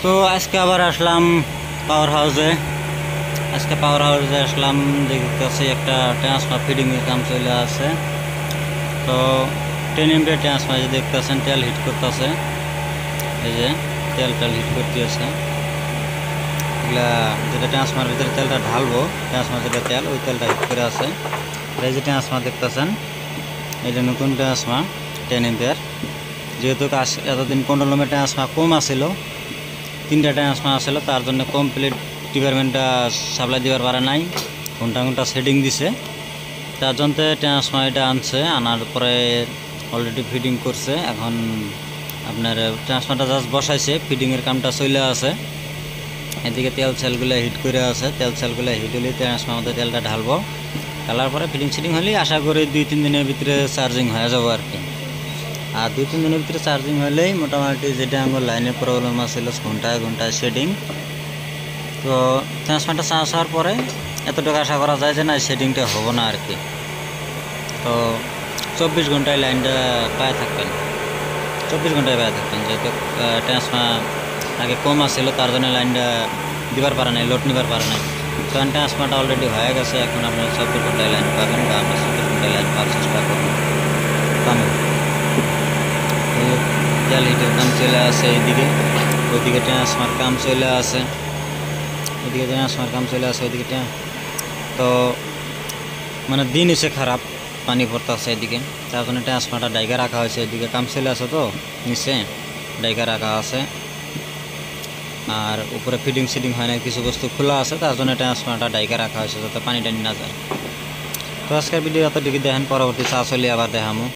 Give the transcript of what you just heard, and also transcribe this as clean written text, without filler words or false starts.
তো আজকে আবার আসলাম পাওয়ার হাউসে। আসলাম, দেখতেছি একটা ট্রান্সফার ফিডিং এর কাম চলে আছে। তো 10 এমপিয়ার ট্রান্সফার যে দেখতেছেন তেল হিট করতেছে, এই যে তেল হিট করতেছে। এগুলা যেটা ট্রান্সফারের ভিতরে তেলটা ঢালবো, ট্রান্সফার যেটা তেল ওই তেলটা হিট করে আছে। এই যে ট্রান্সফার দেখতেছেন, এটা নতুন ট্রান্সফার 10 এমপিয়ার। যেহেতু এতদিন কন্ট্রোল রুমে ট্রান্সফার কম আসছিল, 3টা ট্রান্সফার আসছিল, তার জন্য কমপ্লিট ডিপার্টমেন্টটা সাপ্লাই দিবার পারে নাই, ঘন্টা সেটিং দিছে। তার জন্য ট্রান্সফার এটা আনছে, আনার পরে অলরেডি ফিডিং করছে। এখন আপনার ট্রান্সফারটা জাস্ট বসাইছে, ফিডিংয়ের কামটা চলে আছে। এদিকে তেল সেলগুলো হিট করে আছে, তেল সেলগুলো হিট হলে ট্রান্সফার মধ্যে তেলটা ঢালবো। ঢালার পরে ফিডিং সিটিং হলেই আশা করি 2-3 দিনের ভিতরে চার্জিং হয়ে যাবো আর কি। আর 2-3 দিনের ভিতরে চার্জিং হলেই মোটামুটি যেটা আমার লাইনের প্রবলেম আছিল ঘন্টায় সেটিং। তো ট্রান্সফারটা চার্জ হওয়ার পরে এতটুকু আশা করা যায় যে না, সেটিংটা হবো না আর কি। তো 24 ঘন্টায় লাইনটা পায়ে থাকবেন, 24 ঘন্টায় পায়ে থাকবেন। যেহেতু ট্রান্সফার আগে কম আসছিল, তার জন্য লাইনটা দিবার পারে নাই, লোড নিবার পারে নাই। কারণ ট্রান্সফারটা অলরেডি হয়ে গেছে। এখন আপনারা 24 ঘন্টায় লাইন পাবেন, বা আমরা 24 ঘন্টায় লাইন পাওয়ার চেষ্টা করবো, পাবো। তেল হিটের কাম চলে আসে এইদিকে, ওইদিকে ট্রান্সফার কাম চলে আসে, ওইদিকে তো মানে দিন এসে খারাপ, পানি পড়তেছে এদিকে, তার জন্য ট্রান্সফারটা ডাইকা রাখা হয়েছে। এদিকে কাম চলে আসে, তো নিচে ডাইকা রাখা আছে। আর উপরে ফিডিং সিডিং হয় না, কিছু বস্তু খোলা আছে, তার জন্য ট্রান্সফারটা ডাইকা রাখা হয়েছে যাতে পানি টানি না যায়। তো আজকের ভিডিও এতটুকু দেখেন, পরবর্তী চাষ হলে আবার দেখামো।